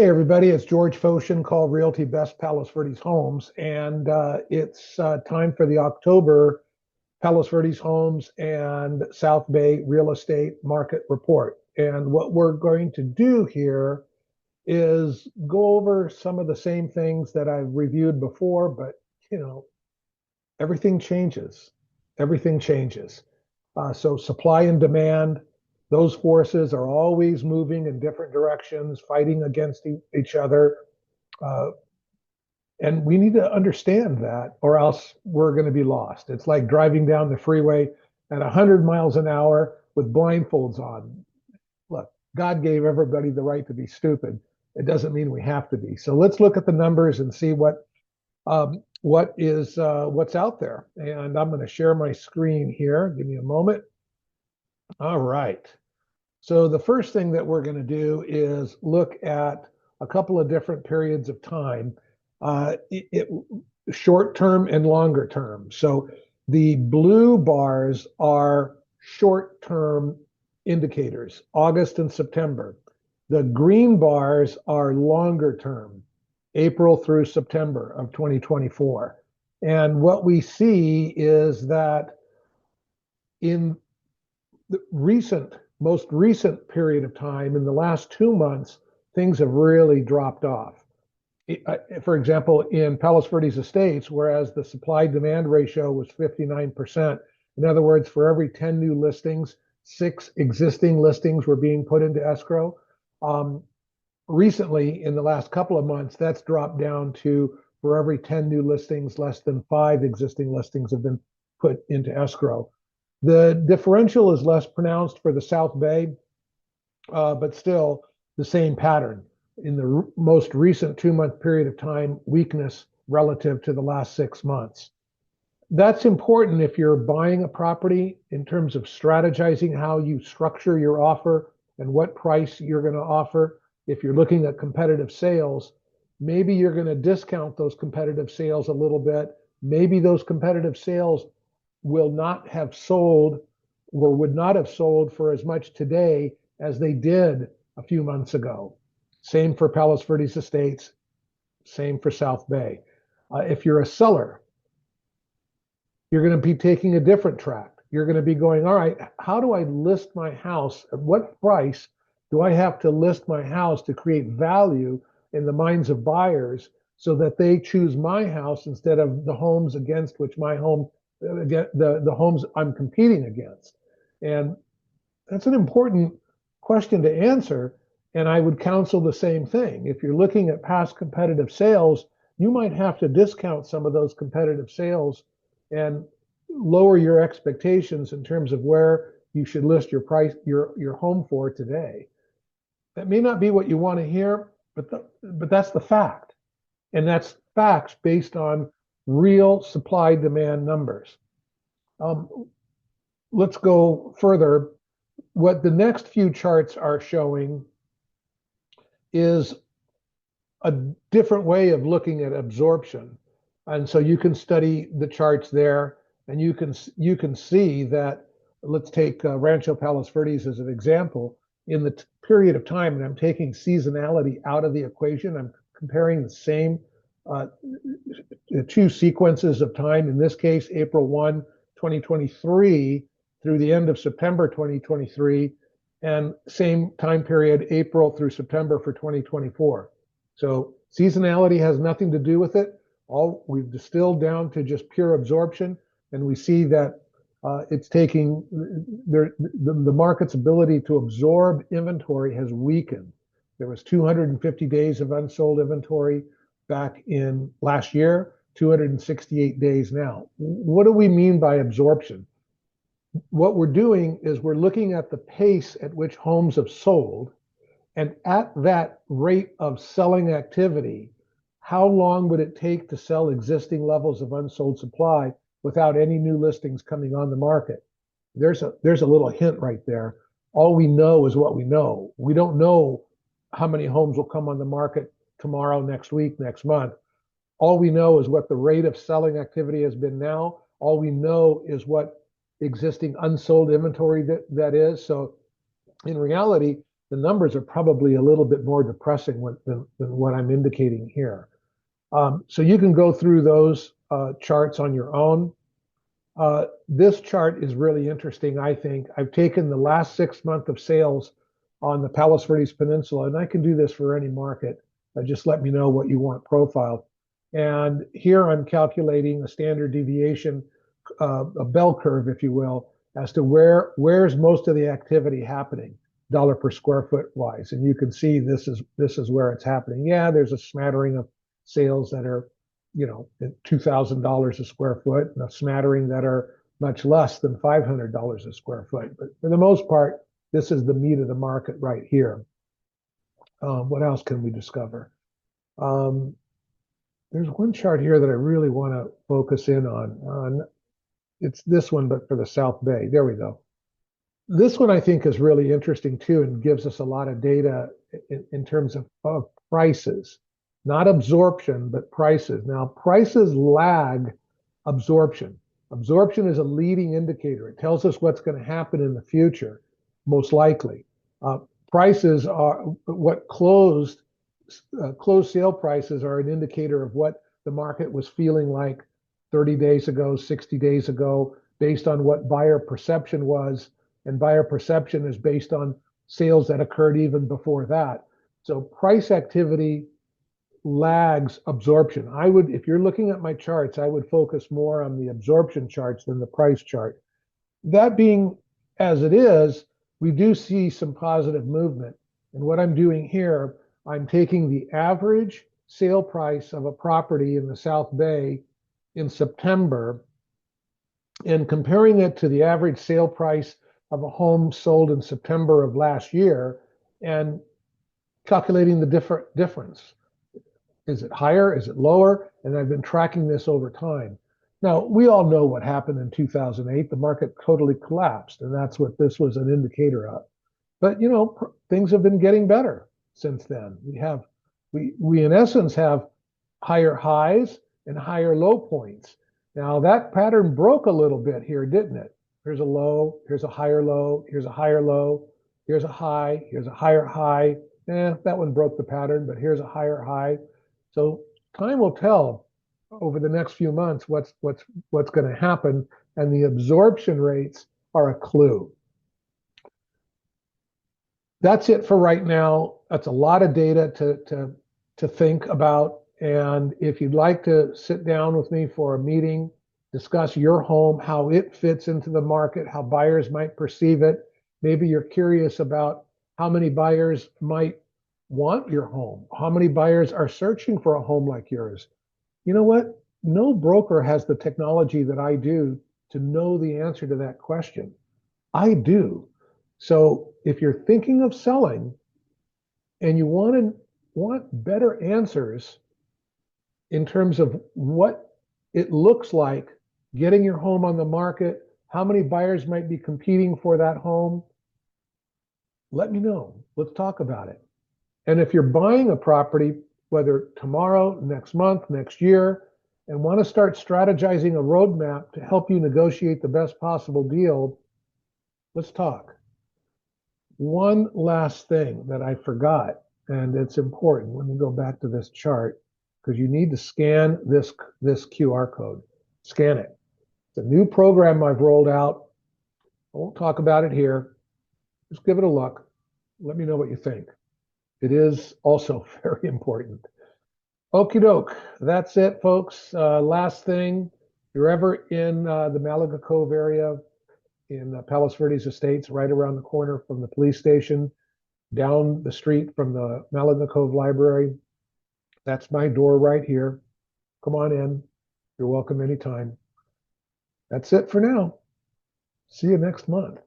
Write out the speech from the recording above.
Hey everybody, it's George Foshin, called Realty Best Palos Verdes Homes, and it's time for the October Palos Verdes Homes and South Bay Real Estate Market Report. And what we're going to do here is go over some of the same things that I've reviewed before, but you know, everything changes. Everything changes. So supply and demand, those forces are always moving in different directions, fighting against each other. Uh, and we need to understand that, or else we're going to be lost. It's like driving down the freeway at 100 miles an hour with blindfolds on. Look, God gave everybody the right to be stupid. It doesn't mean we have to be. So let's look at the numbers and see what's out there. And I'm going to share my screen here. Give me a moment. All right. So the first thing that we're going to do is look at a couple of different periods of time, short term and longer term. So the blue bars are short term indicators, August and September. The green bars are longer term, April through September of 2024. And what we see is that in the most recent period of time, in the last 2 months, things have really dropped off. For example, in Palos Verdes Estates, whereas the supply demand ratio was 59%, in other words, for every 10 new listings, 6 existing listings were being put into escrow. Recently, in the last couple of months, that's dropped down to for every 10 new listings, less than 5 existing listings have been put into escrow. The differential is less pronounced for the South Bay, but still the same pattern. In the most recent 2-month period of time, weakness relative to the last 6 months. That's important if you're buying a property in terms of strategizing how you structure your offer and what price you're going to offer. If you're looking at competitive sales, maybe you're going to discount those competitive sales a little bit. Maybe those competitive sales will not have sold or would not have sold for as much today as they did a few months ago. Same for Palos Verdes Estates, same for South Bay. If you're a seller, you're going to be taking a different track. You're going to be going, all right, how do I list my house? At what price do I have to list my house to create value in the minds of buyers so that they choose my house instead of the homes against which the homes I'm competing against? And that's an important question to answer. And I would counsel the same thing. If you're looking at past competitive sales, you might have to discount some of those competitive sales and lower your expectations in terms of where you should list your home for today. That may not be what you want to hear, but that's the fact. And that's facts based on real supply demand numbers. Let's go further. What the next few charts are showing is a different way of looking at absorption. And so you can study the charts there, and you can see that. Let's take Rancho Palos Verdes as an example. In the period of time, and I'm taking seasonality out of the equation, I'm comparing the same 2 sequences of time. In this case, April 1, 2023 through the end of September 2023, and same time period, April through September for 2024. So seasonality has nothing to do with it. All we've distilled down to just pure absorption, and we see that it's taking the market's ability to absorb inventory has weakened. There was 250 days of unsold inventory back in last year, 268 days now. What do we mean by absorption? What we're doing is we're looking at the pace at which homes have sold, and at that rate of selling activity, how long would it take to sell existing levels of unsold supply without any new listings coming on the market? There's a little hint right there. All we know is what we know. We don't know how many homes will come on the market tomorrow, next week, next month. All we know is what the rate of selling activity has been now. All we know is what existing unsold inventory that is. So in reality, the numbers are probably a little bit more depressing than what I'm indicating here. So you can go through those charts on your own. This chart is really interesting, I think. I've taken the last 6 months of sales on the Palos Verdes Peninsula, and I can do this for any market. Just let me know what you want profiled. And here I'm calculating a standard deviation, a bell curve, if you will, as to where's most of the activity happening, dollar per square foot wise. And you can see this is where it's happening. Yeah, there's a smattering of sales that are, $2,000 a square foot, and a smattering that are much less than $500 a square foot. But for the most part, this is the meat of the market right here. What else can we discover? There's one chart here that I really want to focus in on. It's this one, but for the South Bay. There we go. This one I think is really interesting too, and gives us a lot of data in terms of prices. Not absorption, but prices. Now, prices lag absorption. Absorption is a leading indicator. It tells us what's going to happen in the future, most likely. Prices are what closed sale prices are an indicator of what the market was feeling like 30 days ago, 60 days ago, based on what buyer perception was. And buyer perception is based on sales that occurred even before that. So price activity lags absorption. If you're looking at my charts, I would focus more on the absorption charts than the price chart. That being as it is, we do see some positive movement. And what I'm doing here, I'm taking the average sale price of a property in the South Bay in September and comparing it to the average sale price of a home sold in September of last year and calculating the difference. Is it higher? Is it lower? And I've been tracking this over time. Now, we all know what happened in 2008. The market totally collapsed, and that's what this was an indicator of. But, things have been getting better since then. We in essence have higher highs and higher low points. Now, that pattern broke a little bit here, didn't it? Here's a low, here's a higher low, here's a higher low, here's a high, here's a higher high. That one broke the pattern, but here's a higher high. So time will tell over the next few months what's going to happen, and the absorption rates are a clue. That's it for right now. That's a lot of data to think about. And if you'd like to sit down with me for a meeting, discuss your home, how it fits into the market, how buyers might perceive it. Maybe you're curious about how many buyers might want your home, how many buyers are searching for a home like yours. You know what? No broker has the technology that I do to know the answer to that question. I do. So if you're thinking of selling and you want better answers in terms of what it looks like getting your home on the market, how many buyers might be competing for that home, let me know. Let's talk about it. And if you're buying a property, whether tomorrow, next month, next year, and want to start strategizing a roadmap to help you negotiate the best possible deal, let's talk. One last thing that I forgot, and it's important. Let me go back to this chart because you need to scan this QR code. Scan it. It's a new program I've rolled out. I won't talk about it here. Just give it a look. Let me know what you think. It is also very important. Okie doke. That's it, folks. Last thing, if you're ever in the Malaga Cove area in Palos Verdes Estates, right around the corner from the police station, down the street from the Malaga Cove Library, that's my door right here. Come on in. You're welcome anytime. That's it for now. See you next month.